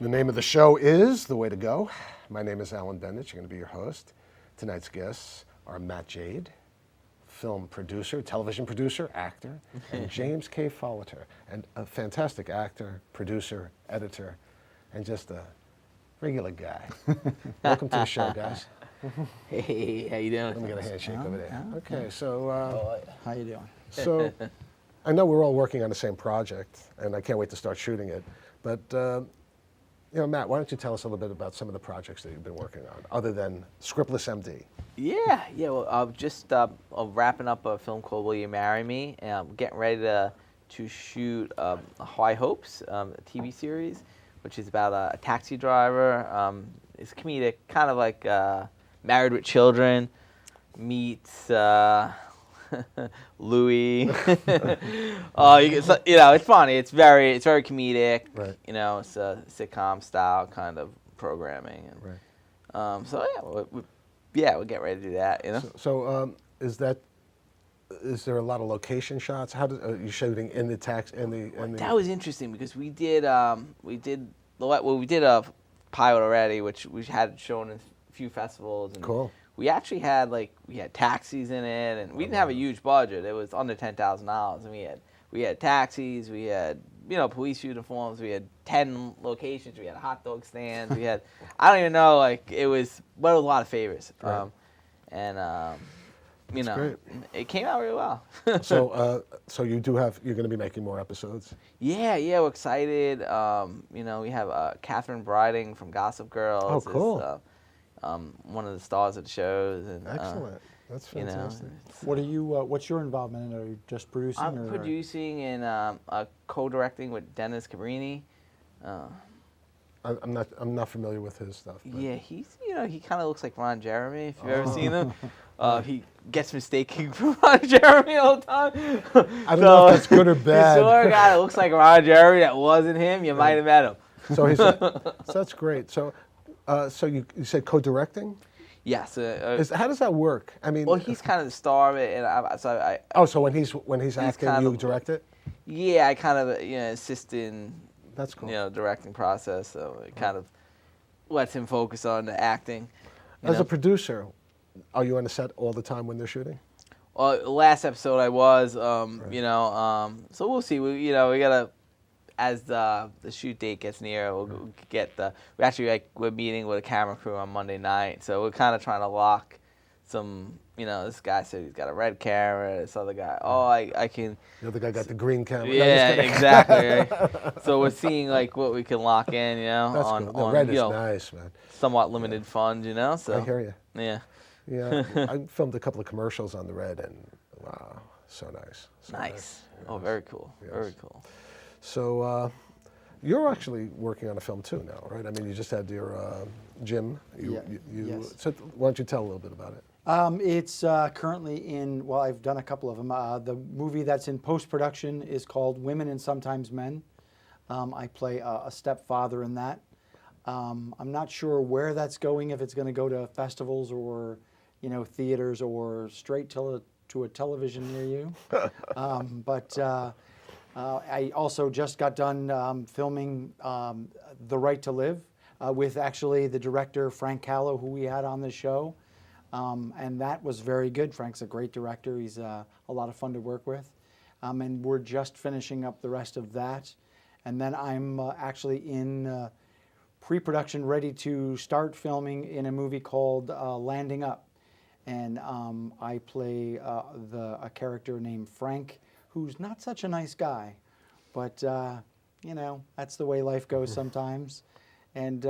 The name of the show is The Way to Go. My name is Alan Bendich. I'm going to be your host. Tonight's guests are Matt Jade, film producer, television producer, actor, and James K. Fulater, and a fantastic actor, producer, editor, and just a regular guy. Welcome to the show, guys. Hey, how you doing? Let me get a handshake over there. Okay, so How you doing? so I know we're all working on the same project, and I can't wait to start shooting it. But Matt, why don't you tell us a little bit about some of the projects that you've been working on, other than Scriptless MD? Yeah. Well, I'm just wrapping up a film called Will You Marry Me? And I'm getting ready to shoot High Hopes, a TV series, which is about a taxi driver. It's comedic, kind of like Married with Children meets Louis. It's funny. It's very comedic. Right. It's a sitcom style kind of programming. And, Right. we'll get ready to do that. So is there a lot of location shots? How are you shooting in the tax in the? That was interesting because we did a pilot already, which we had shown in a few festivals. And Cool. We actually had taxis in it, and we didn't have a huge budget. It was under $10,000, and we had taxis, we had police uniforms, we had 10 locations, we had a hot dog stand, we had I don't even know it was a lot of favors, Right. Great. It came out really well. So you're going to be making more episodes? Yeah, we're excited. We have Catherine Briding from Gossip Girl. Oh, cool. Is, one of the stars of the shows. And, Excellent. That's fantastic. What are you? What's your involvement in it? Are you just producing? I'm producing and co-directing with Dennis Cabrini. I'm not familiar with his stuff. But. Yeah, he's he kind of looks like Ron Jeremy. If you've ever seen him, he gets mistaken for Ron Jeremy all the time. I don't know if that's good or bad. You saw a guy that looks like Ron Jeremy that wasn't him, you might have met him. So that's great. So you said co-directing? Yes. How does that work? I mean, well, he's kind of the star of it, and so when he's acting, you direct it? Yeah, I kind of assist in. That's cool. Directing process, so it kind of lets him focus on the acting. As a producer, are you on the set all the time when they're shooting? Well, last episode I was, Right. so we'll see. We gotta, as the shoot date gets near, we'll get we're meeting with a camera crew on Monday night, so we're kind of trying to lock some. This guy said he's got a red camera. This other guy, I can. The other guy got the green camera. Yeah, exactly. Right? So we're seeing what we can lock in, That's on, cool. The on red is nice, man. somewhat limited funds, So I hear you. yeah. Yeah, I filmed a couple of commercials on the red, and wow, so nice. So Nice. Yes. Oh, very cool. Yes. Very cool. So you're actually working on a film too now, right? I mean, you just had your Jim. Yes. So why don't you tell a little bit about it? It's currently in. Well, I've done a couple of them. The movie that's in post-production is called Women and Sometimes Men. I play a stepfather in that. I'm not sure where that's going. If it's going to go to festivals or theaters or straight to a television near you. But I also just got done filming The Right to Live with actually the director Frank Callow, who we had on the show. And that was very good. Frank's a great director. He's a lot of fun to work with. And we're just finishing up the rest of that. And then I'm actually in pre-production, ready to start filming in a movie called Landing Up. And I play a character named Frank, who's not such a nice guy. But, that's the way life goes sometimes. And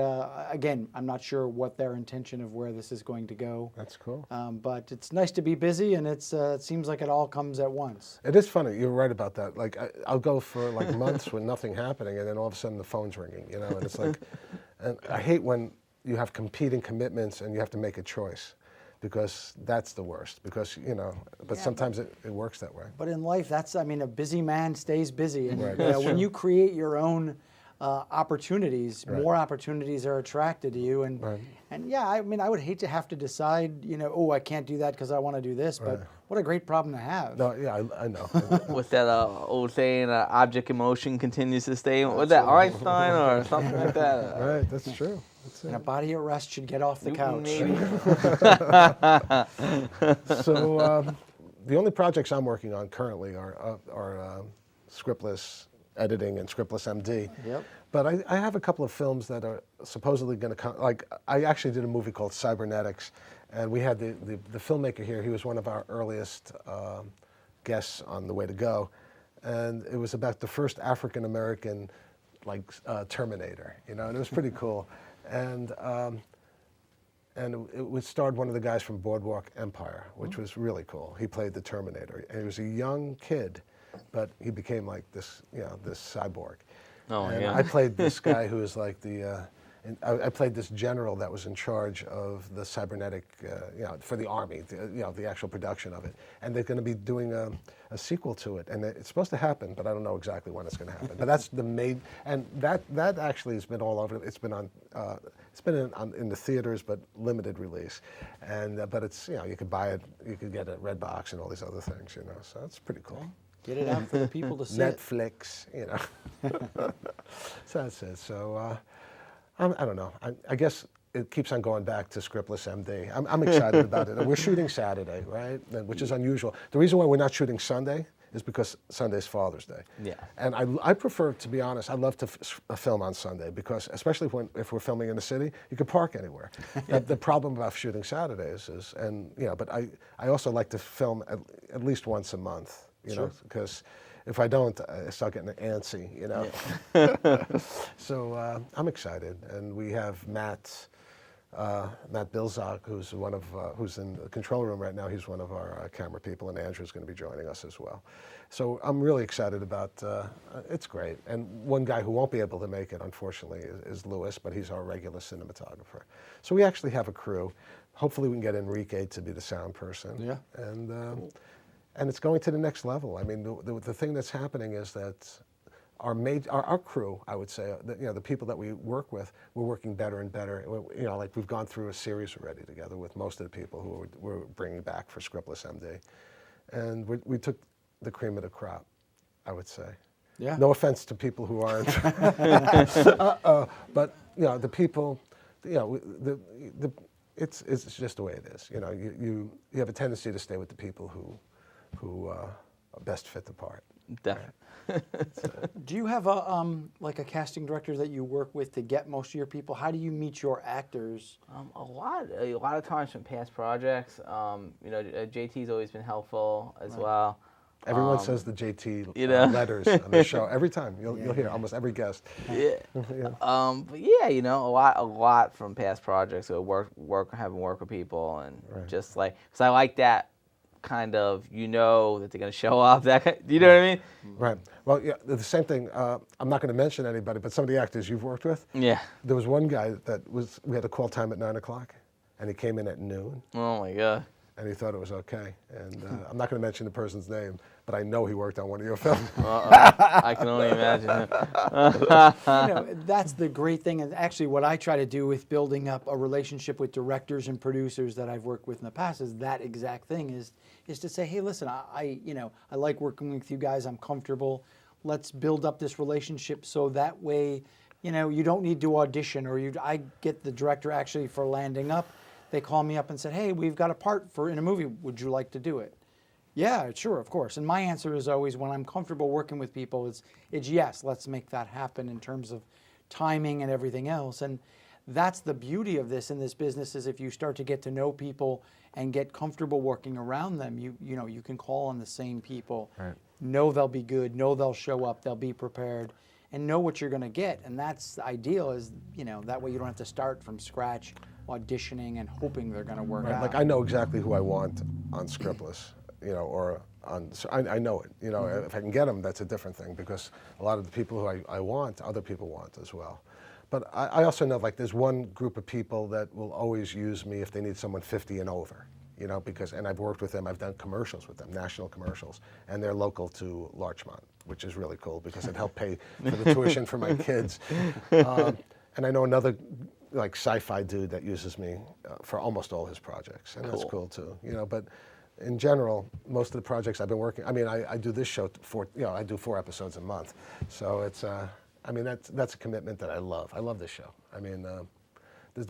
again, I'm not sure what their intention of where this is going to go. That's cool. But it's nice to be busy, and it seems like it all comes at once. It is funny. You're right about that. I'll go for months with nothing happening, and then all of a sudden the phone's ringing. And it's like, and I hate when you have competing commitments and you have to make a choice, because that's the worst. Because but sometimes it works that way. But in life, a busy man stays busy, and Right, when you create your own opportunities, Right. more opportunities are attracted to you, and Right. and yeah, I would hate to have to decide, I can't do that because I want to do this, but What a great problem to have. No, yeah, I know. What's that old saying? Object in motion continues to stay. Was that Einstein or something like that? Right, that's true. That's And a it. body at rest should get off the couch. Maybe. So the only projects I'm working on currently are scriptless editing and scriptless MD. Yep. But I have a couple of films that are supposedly going to come. Like, I actually did a movie called Cybernetics, and we had the filmmaker here. He was one of our earliest guests on The Way to Go, and it was about the first African American Terminator, and it was pretty cool. And it starred one of the guys from Boardwalk Empire, which was really cool. He played the Terminator, and he was a young kid, but he became like this, this cyborg. Oh, and yeah. I played this guy who was like I played this general that was in charge of the cybernetic, for the army, the actual production of it. And they're going to be doing a sequel to it, and it's supposed to happen, but I don't know exactly when it's going to happen. But that's the main, and that actually has been all over. It's been on, in the theaters, but limited release. And but it's you could buy it, you could get it at Redbox and all these other things, So it's pretty cool. Get it out for the people to see. Netflix, So that's it. So I don't know. I guess it keeps on going back to scriptless MD. I'm excited about it. And we're shooting Saturday, right? Which is unusual. The reason why we're not shooting Sunday is because Sunday's Father's Day. Yeah. And I prefer, to be honest, I love to film on Sunday because, especially if we're filming in the city, you can park anywhere. The problem about shooting Saturdays is, but I also like to film at least once a month, Sure. because if I don't, I start getting antsy, Yeah. So I'm excited, and we have Matt Bilzak, who's who's in the control room right now. He's one of our camera people, and Andrew's going to be joining us as well. So I'm really excited about. It's great, and one guy who won't be able to make it, unfortunately, is Lewis, but he's our regular cinematographer. So we actually have a crew. Hopefully, we can get Enrique to be the sound person. Yeah. And it's going to the next level. I mean, the thing that's happening is that our crew, I would say, the people that we work with, we're working better and better. Like we've gone through a series already together with most of the people who we're bringing back for scriptless MD, and we took the cream of the crop, I would say. Yeah. No offense to people who aren't, but the people, it's just the way it is. You have a tendency to stay with the people who best fit the part. Definitely. Do you have a casting director that you work with to get most of your people? How do you meet your actors? A lot of times from past projects. JT's always been helpful as well. Everyone says the JT letters on the show every time. You'll hear almost every guest. Yeah. Yeah. But yeah, a lot from past projects. So having work with people, and Right. just like, because I like that kind of, that they're going to show up. That do you know what I mean? Right. Well, yeah, the same thing. I'm not going to mention anybody, but some of the actors you've worked with. Yeah. There was one guy we had a call time at 9 o'clock, and he came in at noon, Oh my God. and he thought it was okay. And I'm not going to mention the person's name, but I know he worked on one of your films. I can only imagine. That's the great thing, and actually what I try to do with building up a relationship with directors and producers that I've worked with in the past is that exact thing, is to say, hey, listen, I like working with you guys, I'm comfortable, let's build up this relationship so that way, you don't need to audition, or I get the director actually for Landing Up, they call me up and said, hey, we've got a part in a movie, would you like to do it? Yeah, sure, of course. And my answer is always, when I'm comfortable working with people, it's yes, let's make that happen in terms of timing and everything else. And that's the beauty of this in this business, is if you start to get to know people and get comfortable working around them, you can call on the same people, Right. know they'll be good, know they'll show up, they'll be prepared, and know what you're going to get. And that's the ideal, is that way you don't have to start from scratch auditioning and hoping they're going to work out. Like, I know exactly who I want on scriptless, or on. So I know it. If I can get them, that's a different thing, because a lot of the people who I want, other people want as well. But I also know, like, there's one group of people that will always use me if they need someone 50 and over. And I've worked with them. I've done commercials with them, national commercials, and they're local to Larchmont, which is really cool because it helped pay for the tuition for my kids. And I know another, like, sci-fi dude that uses me for almost all his projects, and that's cool too. But in general, most of the projects I've been working, I mean, I do this show I do 4 episodes a month. So it's, I mean, that's a commitment that I love. I love this show. I mean, the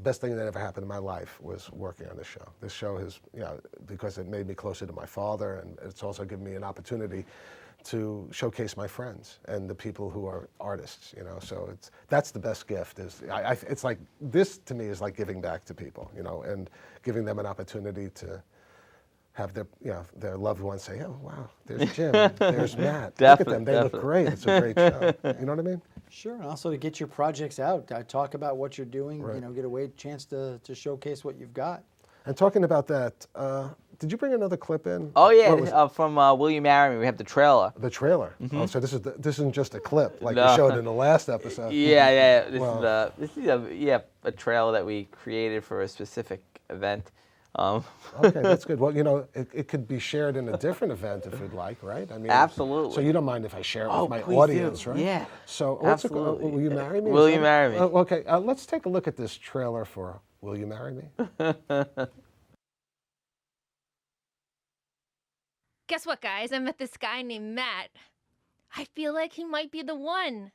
best thing that ever happened in my life was working on this show. This show has, because it made me closer to my father, and it's also given me an opportunity to showcase my friends and the people who are artists, So that's the best gift. It's like, this to me is like giving back to people, and giving them an opportunity to have their loved ones say, "Oh wow, there's Jim, there's Matt. Look at them, they look great. It's a great show." You know what I mean? Sure, and also to get your projects out, talk about what you're doing, Right. get a chance to showcase what you've got. And talking about that, did you bring another clip in? Oh yeah, from Will You Marry Me? We have the trailer. The trailer. Oh, so this isn't just a clip like No. you showed in the last episode. Yeah. Wow. This is a trailer that we created for a specific event. Okay, that's good. Well, it could be shared in a different event if you'd like, right? I mean, Absolutely. So you don't mind if I share it with my please audience, do. right? Yeah. So what's it called? Absolutely. Will You Marry Me? Will You Marry Me? Okay, let's take a look at this trailer for Will You Marry Me? Guess what, guys? I met this guy named Matt. I feel like he might be the one.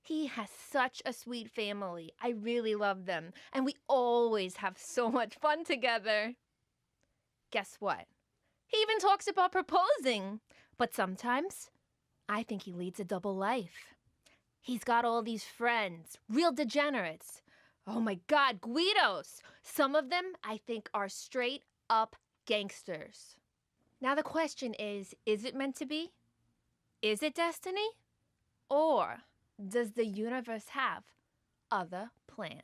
He has such a sweet family. I really love them. And we always have so much fun together. Guess what? He even talks about proposing. But sometimes, I think he leads a double life. He's got all these friends, real degenerates. Oh my God, Guidos. Some of them, I think, are straight up gangsters. Now the question is it meant to be? Is it destiny? Or does the universe have other plans?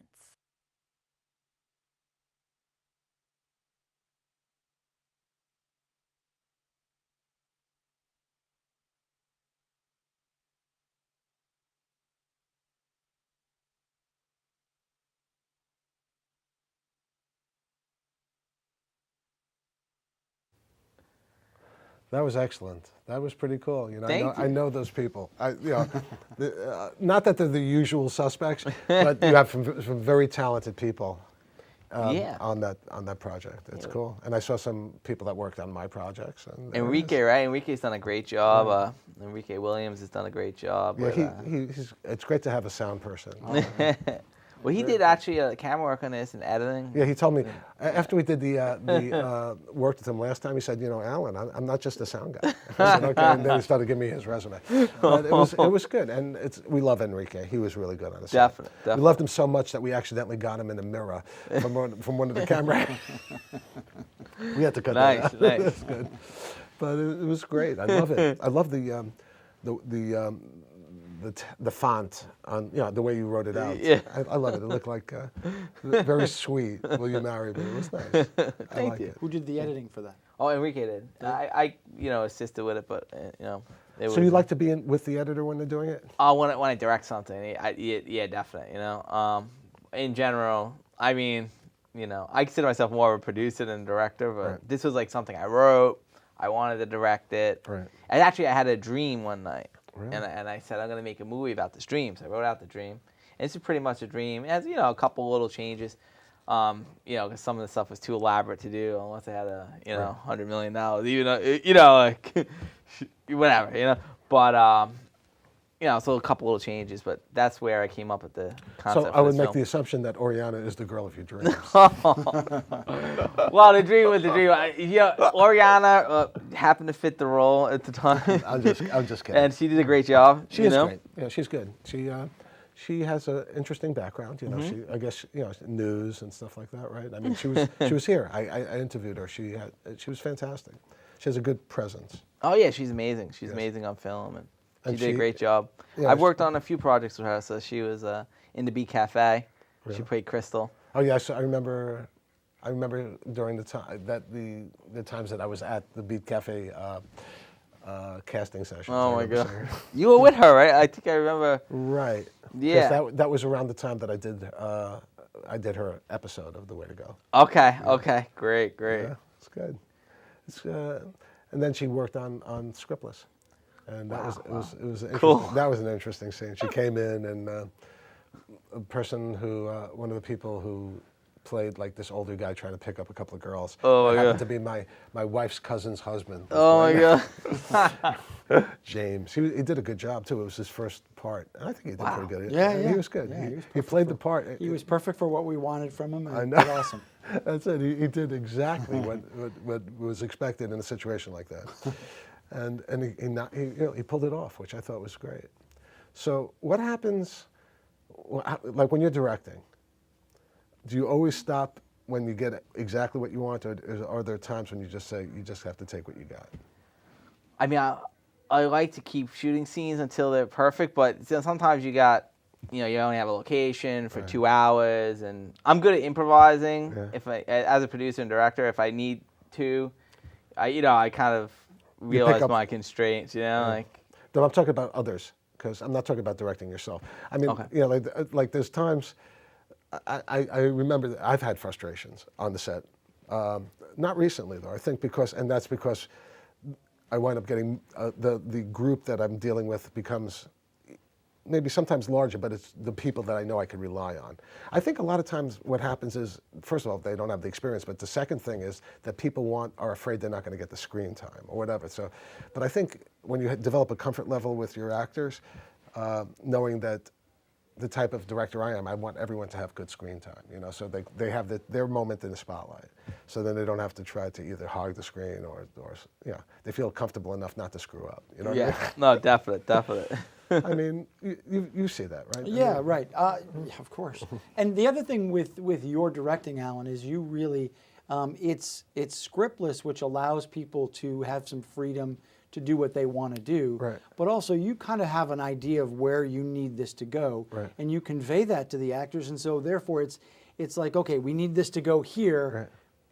That was excellent. That was pretty cool. Thank you. I know those people. Not that they're the usual suspects, but you have some very talented people on that project. It's cool. And I saw some people that worked on my projects. And Enrique, right? Enrique's done a great job. Enrique Williams has done a great job. Yeah, it's great to have a sound person. Well, he did actually camera work on this and editing. Yeah, he told me after we did the work with him last time. He said, Alan, I'm not just a sound guy. I said, okay, and then he started giving me his resume. But it was good, and we love Enrique. He was really good on the set. Definitely. We loved him so much that we accidentally got him in a mirror from one of the cameras. We had to cut that out. Nice. That's good. But it was great. I love it. I love the font on the way you wrote it out. Yeah. I love it. It looked like very sweet. Will You Marry Me? It was nice. I like it. Who did the editing for that? Oh, Enrique did. I assisted with it, but So you like to be in with the editor when they're doing it? Oh, when I direct something, yeah, definitely. In general, I mean, I consider myself more of a producer than a director, but Right. this was like something I wrote. I wanted to direct it. Right. And actually, I had a dream one night, Really? and I said I'm going to make a movie about this dream. So I wrote out the dream. And this is pretty much a dream. It has a couple little changes. Because some of the stuff was too elaborate to do unless I had $100 million. Like whatever. But so a couple little changes. But that's where I came up with the concept. So for I would this make film. the assumption that Oriana is the girl of your dreams. Well, the dream was the dream. Oriana happened to fit the role at the time. I'm just kidding. And she did a great job. She is great. Yeah, she's good. She has an interesting background. She I guess news and stuff like that, right? I mean, she was here. I interviewed her. She was fantastic. She has a good presence. Oh yeah, she's amazing. She's amazing on film, and she did a she- great job. yeah, I've worked on a few projects with her. So she was in the Beat Cafe. She Really? played Crystal. Oh yeah, so I remember during the time that the times that I was at the Beat Cafe casting sessions. Oh I my remember God, seeing her. you were with her, right? I think I remember. Right. 'Cause Yeah. That was around the time that I did her episode of The Way to Go. Okay. Great. Yeah, it's good. And then she worked on Scriptless, and that was interesting. Cool. That was an interesting scene. She came in, and one of the people who played like this older guy trying to pick up a couple of girls. Oh, It my happened God. to be my wife's cousin's husband. Oh my God. James. He did a good job too. It was his first part. And I think he did Wow. pretty good. Yeah, And yeah. He was good. Yeah, he was he played the part. He was perfect for what we wanted from him, and I he know. did awesome. That's it. He did exactly what was expected in a situation like that, and he pulled it off, which I thought was great. So what happens, like when you're directing? Do you always stop when you get exactly what you want, or are there times when you just say you just have to take what you got? I mean, I like to keep shooting scenes until they're perfect, but sometimes you only have a location for 2 hours, and I'm good at improvising. Yeah. As a producer and director, if I need to, I kind of realize my constraints. No, I'm talking about others, because I'm not talking about directing yourself. I mean, Okay. like there's times. I remember that I've had frustrations on the set. Not recently though. I think that's because I wind up getting the group that I'm dealing with becomes maybe sometimes larger, but it's the people that I know I can rely on. I think a lot of times what happens is, first of all, they don't have the experience, but the second thing is that people are afraid they're not going to get the screen time or whatever. So, but I think when you develop a comfort level with your actors, knowing that the type of director I am, I want everyone to have good screen time, so they have their moment in the spotlight. So then they don't have to try to either hog the screen or they feel comfortable enough not to screw up. You know what I mean? No, definite. I mean, you see that, right? Yeah, right. Yeah, of course. And the other thing with your directing, Alan, is you really, it's scriptless, which allows people to have some freedom to do what they want to do. Right. But also you kind of have an idea of where you need this to go. Right. And you convey that to the actors. And so therefore it's like, okay, we need this to go here.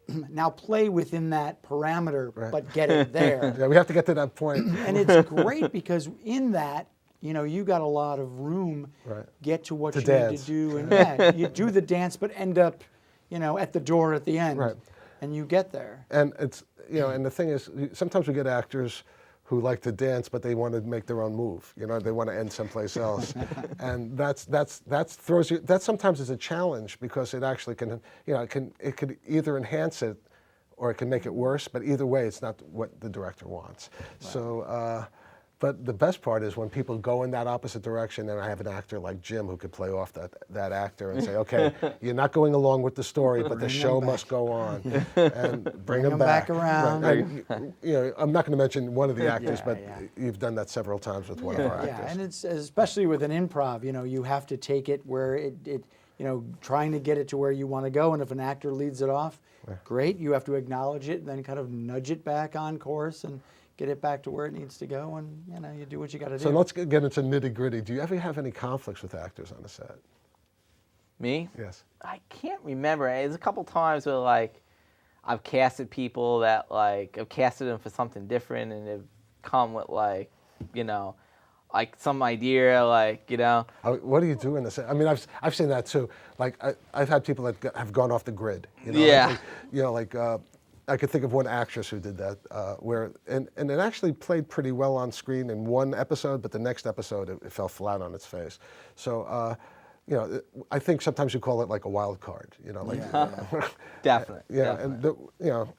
Right. Now play within that parameter, Right. but get it there. Yeah, we have to get to that point. And it's great because in that, you got a lot of room, Right. get to what To you dance. need to do. And you do the dance, but end up, at the door at the end. Right. And you get there. And it's, and the thing is, sometimes we get actors who like to dance, but they want to make their own move. They want to end someplace else, and that throws you. That sometimes is a challenge because it actually can, it could either enhance it, or it can make it worse. But either way, it's not what the director wants. Right. So. But the best part is when people go in that opposite direction, and I have an actor like Jim who could play off that actor and say, okay, you're not going along with the story, but the show must go on, and bring them back around. Right. And, I'm not going to mention one of the actors, but you've done that several times with one of our actors. Yeah, and it's especially with an improv, you have to take it where it trying to get it to where you want to go, and if an actor leads it off, great, you have to acknowledge it, and then kind of nudge it back on course and get it back to where it needs to go, and you do what you got to do. So let's get into nitty gritty. Do you ever have any conflicts with actors on the set? Me? Yes. I can't remember. There's a couple times where I've casted people that I've casted them for something different, and they've come with some idea, What do you do in the set? I mean, I've seen that too. I've had people that have gone off the grid. Yeah. I could think of one actress who did that, and it actually played pretty well on screen in one episode, but the next episode it fell flat on its face. So, I think sometimes you call it like a wild card. Definitely. Yeah, definitely.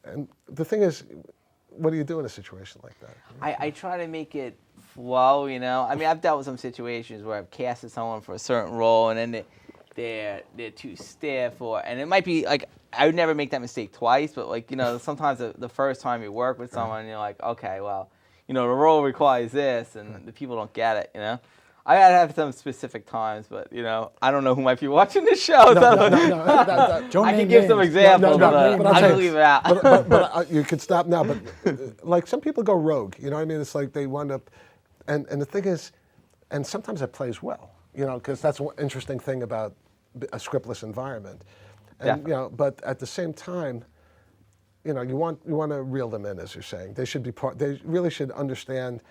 and the thing is, what do you do in a situation like that? I try to make it flow. I mean, I've dealt with some situations where I've casted someone for a certain role, and then they're too stiff, and it might be I would never make that mistake twice, but sometimes the first time you work with someone, you're like, okay, well, the role requires this, and the people don't get it. I gotta have some specific times, but I don't know who might be watching this show. Don't I can name give some names. examples, but but I'll I tell can you, leave it out. but you could stop now. But some people go rogue. You know what I mean? It's like they wind up, and the thing is, and sometimes it plays well. Because that's one interesting thing about a scriptless environment. And, but at the same time, you want to reel them in, as you're saying. They should be they really should understand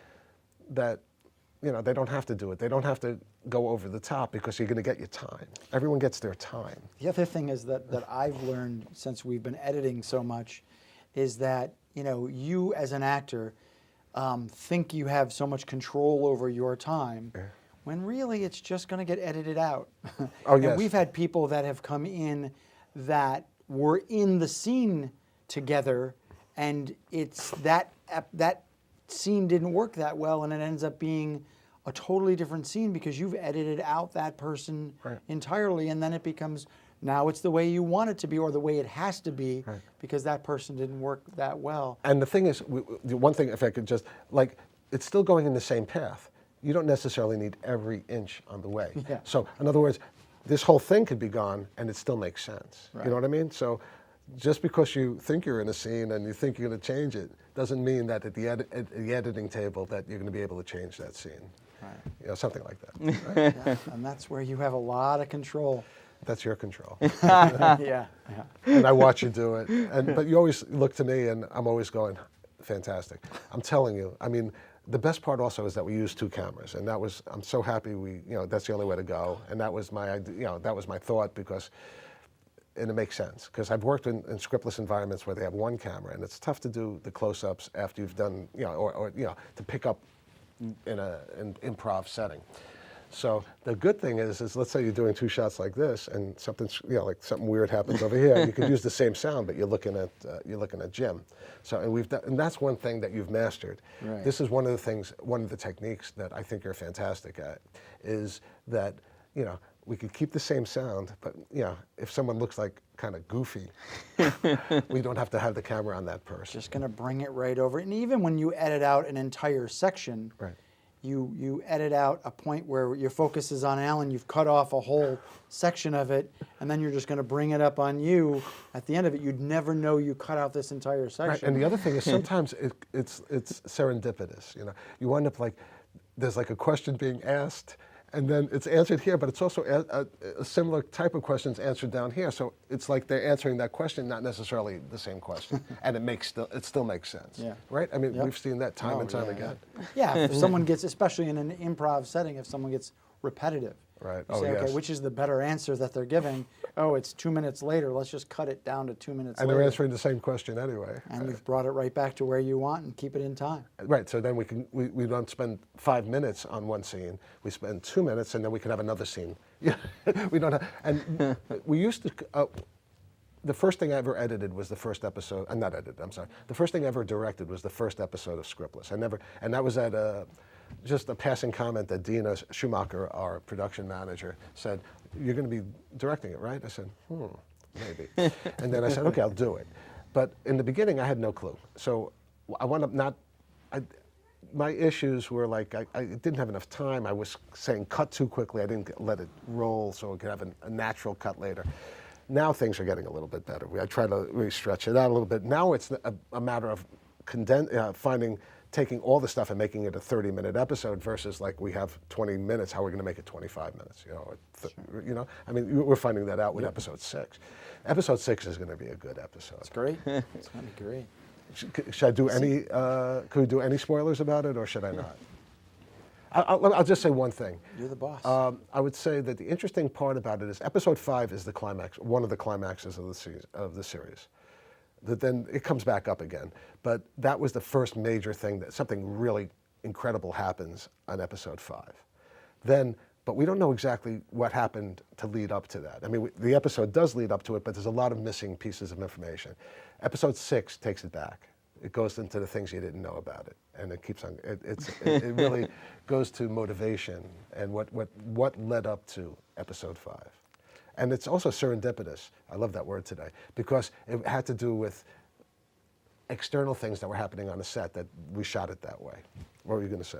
that, they don't have to do it. They don't have to go over the top because you're going to get your time. Everyone gets their time. The other thing is that I've learned since we've been editing so much is that, you as an actor think you have so much control over your time. Yeah. When really it's just going to get edited out. Oh, yes. And we've had people that have come in that we're in the scene together, and it's that scene didn't work that well, and it ends up being a totally different scene because you've edited out that person entirely, and then it becomes, now it's the way you want it to be or the way it has to be because that person didn't work that well. And the thing is, the one thing, if I could just, like, it's still going in the same path. You don't necessarily need every inch on the way. Yeah. So, in other words, this whole thing could be gone and it still makes sense. Right. You know what I mean? So, just because you think you're in a scene and you think you're going to change it doesn't mean that at the editing table that you're going to be able to change that scene. Right. You know, something like that. Right? Yeah, and that's where you have a lot of control. That's your control. Yeah. And I watch you do it. But you always look to me and I'm always going, fantastic. I'm telling you, I mean, the best part also is that we use 2 cameras, and that was, I'm so happy that's the only way to go. And that was my idea, that was my thought, because, and it makes sense, because I've worked in scriptless environments where they have 1 camera, and it's tough to do the close-ups after you've done, or to pick up in an improv setting. So the good thing is let's say you're doing 2 shots like this, and something, like something weird happens over here. You could use the same sound, but you're looking at Jim. So and that's one thing that you've mastered. Right. This is one of the techniques that I think you're fantastic at, is that we could keep the same sound, but if someone looks like kind of goofy, we don't have to have the camera on that person. Just going to bring it right over. And even when you edit out an entire section, Right. You edit out a point where your focus is on Alan, you've cut off a whole section of it, and then you're just going to bring it up on you. At the end of it, you'd never know you cut out this entire section. Right. And the other thing is sometimes it's serendipitous. You wind up like, there's like a question being asked, and then it's answered here, but it's also a similar type of questions answered down here. So it's like they're answering that question, not necessarily the same question, and it still makes sense. Yeah. Right? I mean, Yep. we've seen that time and time again. Yeah, if someone gets, especially in an improv setting, if someone gets repetitive. Right. You say, okay, yes. which is the better answer that they're giving? Oh, it's 2 minutes later. Let's just cut it down to 2 minutes And later. they're answering the same question anyway. And you've brought it right back to where you want and keep it in time. Right, so then we don't spend 5 minutes on one scene. We spend 2 minutes, and then we can have another scene. We don't have, and we used to. The first thing I ever edited was the first episode. Not edited. I'm sorry. The first thing I ever directed was the first episode of Scriptless. And that was at just a passing comment that Dina Schumacher, our production manager, said, "You're going to be directing it, right?" I said, maybe. And then I said, "Okay, I'll do it." But in the beginning, I had no clue. So I wound up not. My issues were like I didn't have enough time. I was saying cut too quickly. I didn't let it roll so it could have a natural cut later. Now things are getting a little bit better. I try to really stretch it out a little bit. Now it's a matter of taking all the stuff and making it a 30-minute episode versus like we have 20 minutes. How are we going to make it 25 minutes? I mean, we're finding that out with episode 6. Episode 6 is going to be a good episode. It's great. It's going to be great. Should I do any? Could we do any spoilers about it, or should I not? I'll just say one thing. You're the boss. I would say that the interesting part about it is episode 5 is the climax, one of the climaxes of the series. That then it comes back up again. But that was the first major thing that something really incredible happens on episode 5. But we don't know exactly what happened to lead up to that. I mean, the episode does lead up to it, but there's a lot of missing pieces of information. Episode 6 takes it back. It goes into the things you didn't know about it, and it keeps on. It really goes to motivation and what led up to episode 5, and it's also serendipitous. I love that word today because it had to do with external things that were happening on the set that we shot it that way. What were you going to say?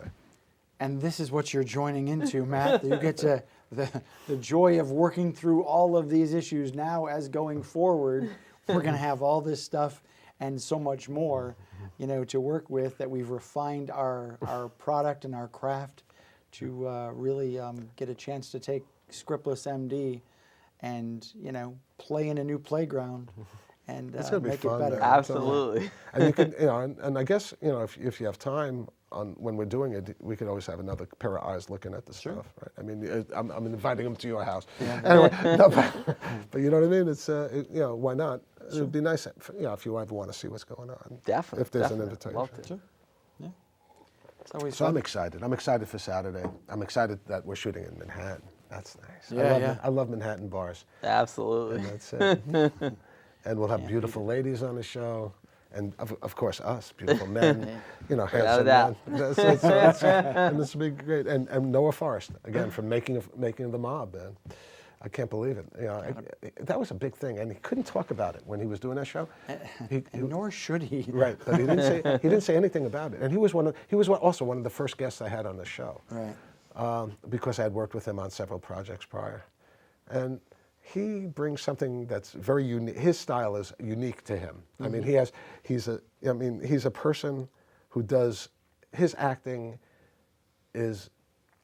And this is what you're joining into, Matt. You get to the joy of working through all of these issues now as going forward. We're going to have all this stuff and so much more, to work with, that we've refined our product and our craft to really get a chance to take Scriptless MD and, play in a new playground and It's gonna be make fun, it better. man. Absolutely. And you can, and I guess, if you have time when we're doing it, we could always have another pair of eyes looking at the stuff, right? I mean, I'm inviting them to your house. Yeah. Anyway, no, but you know what I mean? It's, why not? It would be nice, if you ever want to see what's going on. Definitely. If there's definitely. an invitation. Love to. Sure. Yeah. It's always So fun. I'm excited. I'm excited for Saturday. I'm excited that we're shooting in Manhattan. That's nice. Yeah, I love Manhattan bars. Absolutely. And that's it. And we'll have beautiful ladies on the show. And of course, us, beautiful men, Without handsome a doubt. men. And this will be great. And Noah Forrest, again, from making The Mob, man. I can't believe it. That was a big thing, and he couldn't talk about it when he was doing that show. Nor should he. Right, but he didn't say anything about it. And he was also one of the first guests I had on the show. Right. Because I had worked with him on several projects prior, and he brings something that's very unique. His style is unique to him. I mean, he's a person who does, his acting is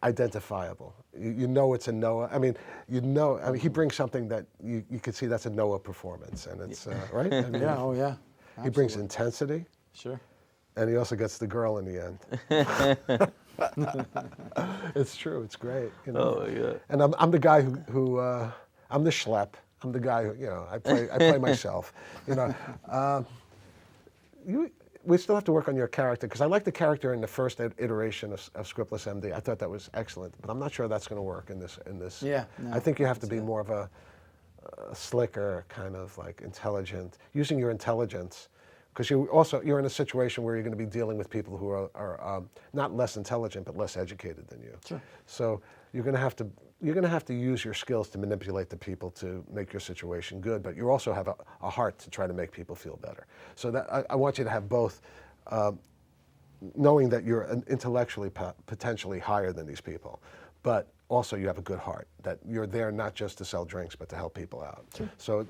identifiable. You know it's a Noah. I mean, he brings something that you could see that's a Noah performance, and it's right. I mean, Yeah. Oh yeah. Absolutely. He brings intensity, Sure. and he also gets the girl in the end. It's true. It's great. Oh yeah. And I'm the guy who I'm the schlep. I'm the guy who I play myself. We still have to work on your character, because I like the character in the first iteration of Scriptless MD. I thought that was excellent, but I'm not sure that's going to work in this. Yeah. No, I think you have to be more of a slicker, kind of like intelligent, using your intelligence, because you're in a situation where you're going to be dealing with people who are not less intelligent but less educated than you. Sure. So you're going to have to use your skills to manipulate the people to make your situation good, but you also have a heart to try to make people feel better. So that I want you to have both, knowing that you're intellectually potentially higher than these people, but also you have a good heart, that you're there not just to sell drinks but to help people out. Sure. So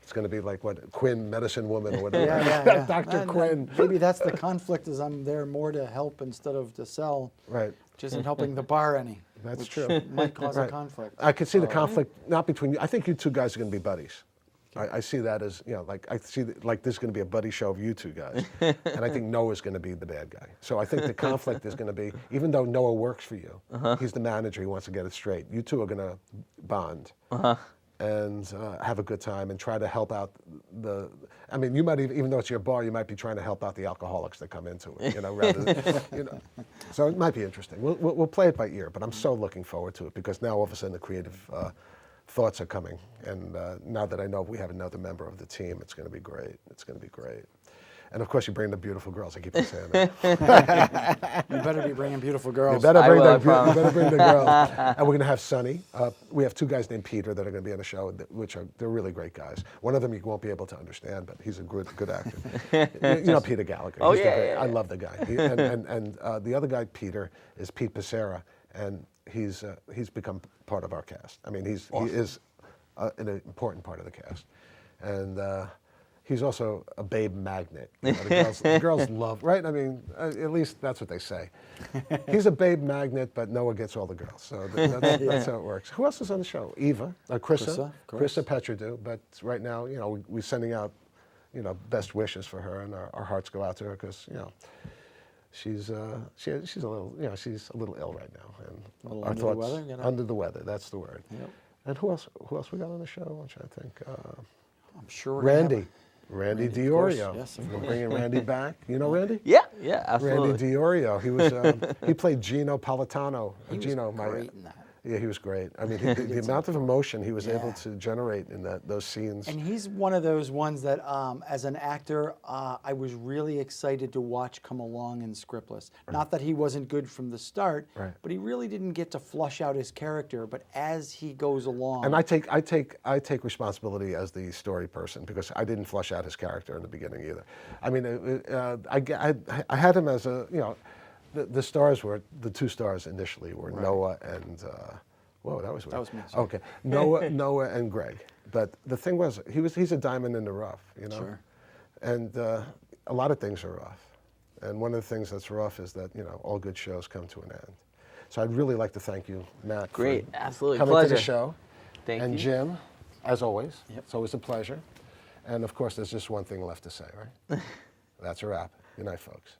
it's going to be like what Quinn, medicine woman, or whatever. Yeah. Dr. Quinn. Maybe that's the conflict, is I'm there more to help instead of to sell. Right. Which isn't helping the bar any. That's which true. Might cause a conflict. I could see the conflict not between you. I think you two guys are going to be buddies. I see that as, I see like this is going to be a buddy show of you two guys. And I think Noah's going to be the bad guy. So I think the conflict is going to be, even though Noah works for you, he's the manager, he wants to get it straight. You two are going to bond and have a good time and try to help out you might even though it's your bar, you might be trying to help out the alcoholics that come into it, rather than, So it might be interesting. We'll play it by ear, but I'm so looking forward to it, because now all of a sudden the creative thoughts are coming, and now that I know we have another member of the team, it's going to be great. It's going to be great. And of course, you bring the beautiful girls. I keep on saying that. You better be bringing beautiful girls. You better bring the girls. And we're going to have Sonny. We have two guys named Peter that are going to be on the show, they're really great guys. One of them you won't be able to understand, but he's a good actor. You know Peter Gallagher. Oh, he's yeah. I love the guy. And the other guy, Peter, is Pete Pacera, and he's become part of our cast. I mean, he is an important part of the cast. And he's also a babe magnet. The girls love, right? I mean, at least that's what they say. He's a babe magnet, but Noah gets all the girls. So that's how it works. Who else is on the show? Eva, Krissa Petradou. But right now, we're sending out, best wishes for her, and our hearts go out to her, because, she's a little, she's a little ill right now, and our under thoughts the weather. Under the weather. That's the word. Yep. And who else we got on the show? I'm trying to think. I'm sure. We're gonna have Randy of DiOrio. course. Yes, of We're course. bringing Randy back. You know Randy? Yeah, absolutely. Randy DiOrio. He was he played Gino Politano. He was great in that. Yeah, he was great. I mean, the amount of emotion he was able to generate in those scenes. And he's one of those ones that, as an actor, I was really excited to watch come along in Scriptless. Right. Not that he wasn't good from the start, but he really didn't get to flush out his character. But as he goes along, and I take responsibility as the story person, because I didn't flush out his character in the beginning either. I mean, I had him as a The stars were, the two stars initially were Noah and, whoa, that was weird. That was me. Sorry. Okay, Noah and Greg. But the thing was, he's a diamond in the rough, Sure. And a lot of things are rough. And one of the things that's rough is that, all good shows come to an end. So I'd really like to thank you, Matt. Great, absolutely, coming pleasure. to the show. Thank you. And Jim, as always, Yep. It's always a pleasure. And of course, there's just one thing left to say, right? That's a wrap. Good night, folks.